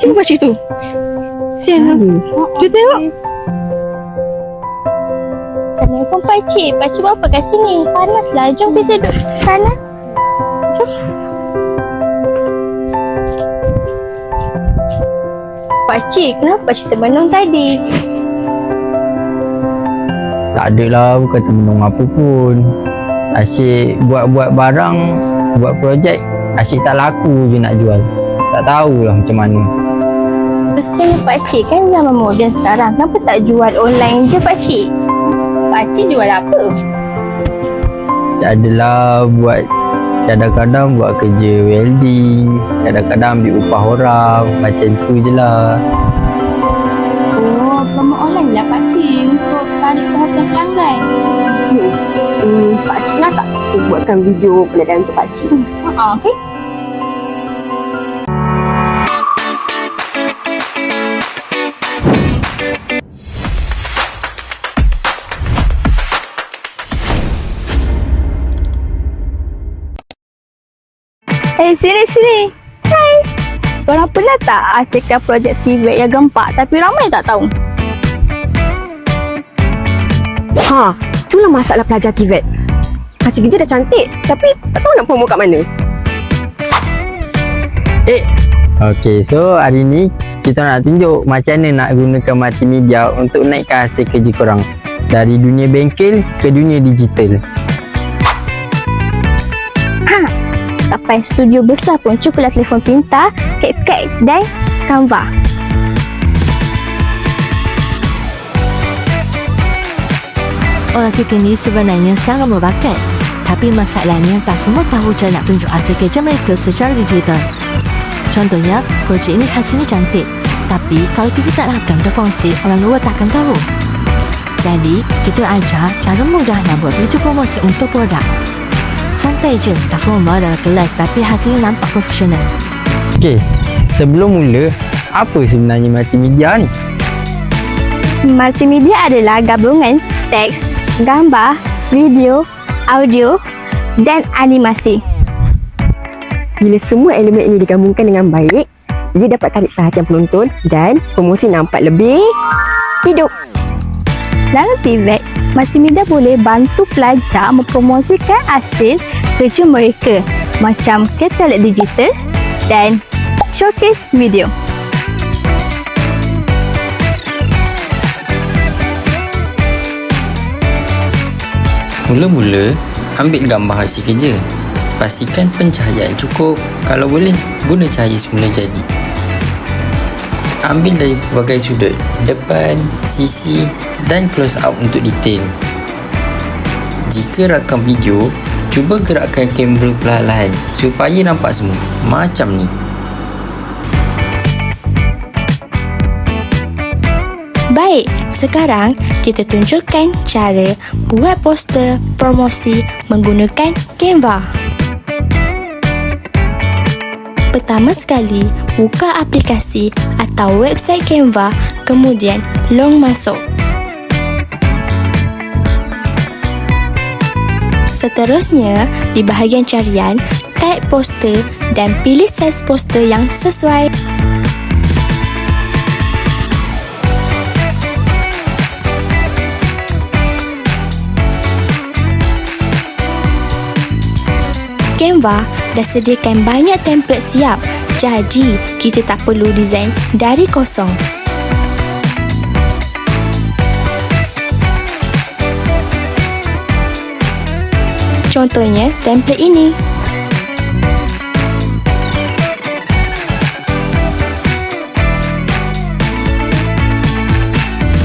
Tengok pakcik tu. Sian lah. Dia tengok. Assalamualaikum pakcik. Pakcik buat apa kat sini? Panaslah. Jom kita duduk sana. Jom. Pakcik, kenapa pakcik termenung tadi? Tak adalah, bukan termenung apa pun. Asyik buat-buat barang, buat projek, asyik tak laku je nak jual. Tak tahulah macam mana. Pesannya pakcik, kan zaman moden sekarang. Kenapa tak jual online je pakcik? Pakcik jual apa? Tak adalah, buat kadang-kadang buat kerja welding, kadang-kadang ambil upah orang, macam tu je lah. Oh, promo online lah pakcik untuk tarik perhatian pelanggan. Pakcik nak tak kita buatkan video perniagaan untuk pakcik? Okey. Sini. Hai. Korang pernah tak hasilkan projek TVET yang gempak tapi ramai tak tahu? Itulah masalah pelajar TVET. Hasil kerja dah cantik, tapi tak tahu nak promo kat mana. Okay, so hari ni kita nak tunjuk macam mana nak gunakan multimedia untuk naikkan hasil kerja korang dari dunia bengkel ke dunia digital. Sampai studio besar pun cukuplah telefon pintar, CapCut dan Canva. Orang kekini sebenarnya sangat berbakat, tapi masalahnya tak semua tahu cara nak tunjuk hasil kerja mereka secara digital. Contohnya, projek ini hasilnya cantik, tapi kalau kita tak rakam dan kongsi, orang luar takkan tahu. Jadi, kita ajar cara mudah nak buat video promosi untuk produk. Santai je, tak formal dalam kelas tapi hasilnya nampak profesional. Okay, sebelum mula, apa sebenarnya multimedia ni? Multimedia adalah gabungan teks, gambar, video, audio dan animasi. Bila semua elemen ini digabungkan dengan baik, dia dapat tarik perhatian penonton dan promosi nampak lebih hidup. Dalam TVET, multimedia boleh bantu pelajar mempromosikan hasil kerja mereka macam katalog digital dan showcase video. Mula-mula, ambil gambar hasil kerja. Pastikan pencahayaan cukup. Kalau boleh, guna cahaya semula jadi. Ambil dari pelbagai sudut, depan, sisi dan close up untuk detail. Jika rakam video, cuba gerakkan kamera perlahan-lahan supaya nampak semua macam ni. Baik, sekarang kita tunjukkan cara buat poster promosi menggunakan Canva. Pertama sekali, buka aplikasi atau website Canva, kemudian long masuk. Seterusnya, di bahagian carian, type poster dan pilih saiz poster yang sesuai. Canva dah sediakan banyak template siap, jadi kita tak perlu design dari kosong. Contohnya template ini.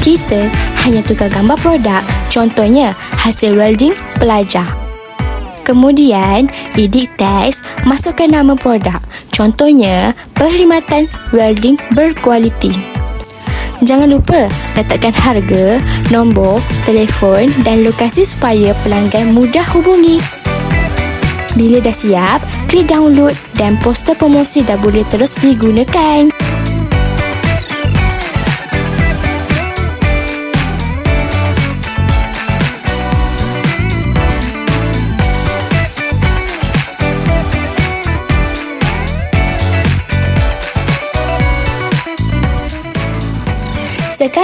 Kita hanya tukar gambar produk, contohnya hasil welding pelajar. Kemudian, edit teks, masukkan nama produk. Contohnya, perkhidmatan welding berkualiti. Jangan lupa letakkan harga, nombor, telefon dan lokasi supaya pelanggan mudah hubungi. Bila dah siap, klik download dan poster promosi dah boleh terus digunakan.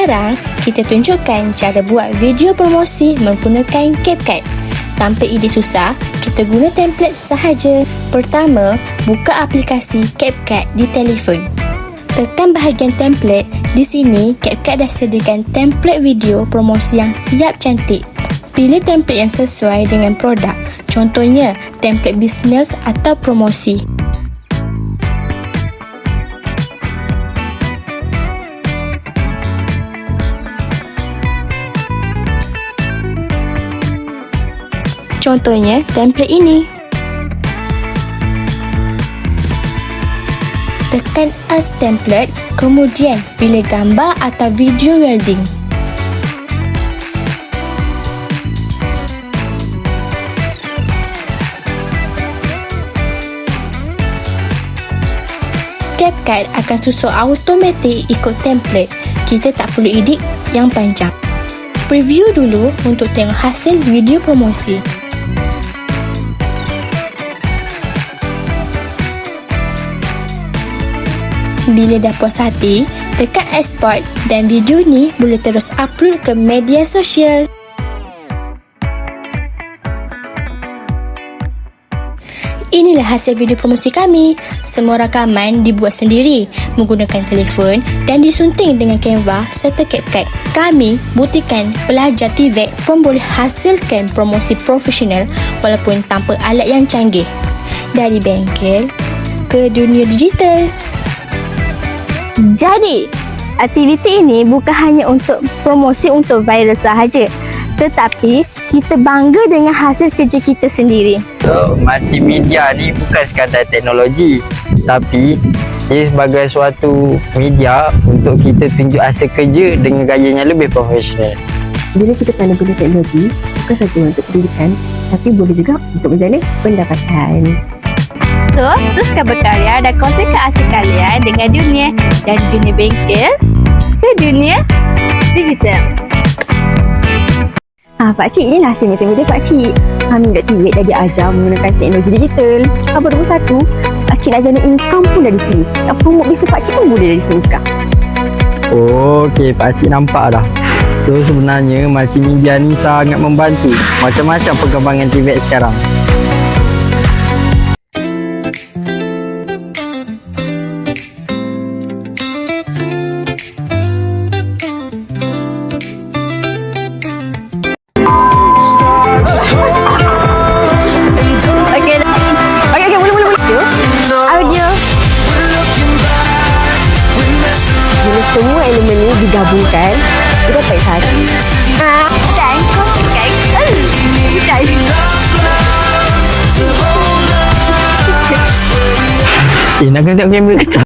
Sekarang, kita tunjukkan cara buat video promosi menggunakan CapCut. Tanpa ide susah, kita guna template sahaja. Pertama, buka aplikasi CapCut di telefon. Tekan bahagian template. Di sini, CapCut dah sediakan template video promosi yang siap cantik. Pilih template yang sesuai dengan produk. Contohnya, template bisnes atau promosi. Contohnya, template ini. Tekan As Template, kemudian pilih gambar atau video welding. CapCut akan susun automatik ikut template. Kita tak perlu edit yang panjang. Preview dulu untuk tengok hasil video promosi. Bila dah puas hati, tekan export dan video ni boleh terus upload ke media sosial. Inilah hasil video promosi kami. Semua rakaman dibuat sendiri menggunakan telefon dan disunting dengan Canva serta CapCut. Kami buktikan pelajar TVET pun boleh hasilkan promosi profesional walaupun tanpa alat yang canggih. Dari bengkel ke dunia digital. Jadi, aktiviti ini bukan hanya untuk promosi untuk viral sahaja, tetapi kita bangga dengan hasil kerja kita sendiri. So, multimedia ni bukan sekadar teknologi, tapi ia sebagai suatu media untuk kita tunjuk hasil kerja dengan gaya yang lebih profesional. Bila kita pandai guna teknologi, bukan saja untuk pendidikan, tapi boleh juga untuk menjana pendapatan. So, teruskan berkarya dan kongsikan hasil kalian dengan dunia, dari dunia bengkel ke dunia digital. Pakcik, inilah hasil meja-meja pakcik. Kami kat TVET dah diajar menggunakan teknologi digital. Apa nombor 1, pakcik nak jana income pun dari sini. Nak promote bisnes pakcik pun boleh dari sini sekarang. Okey, pakcik nampak dah. So, sebenarnya multimedia ni sangat membantu macam-macam perkembangan TVET sekarang. Bila semua elemen ni digabungkan, kita dapat satu. Dan kongsikan Nak kena tengok kamera.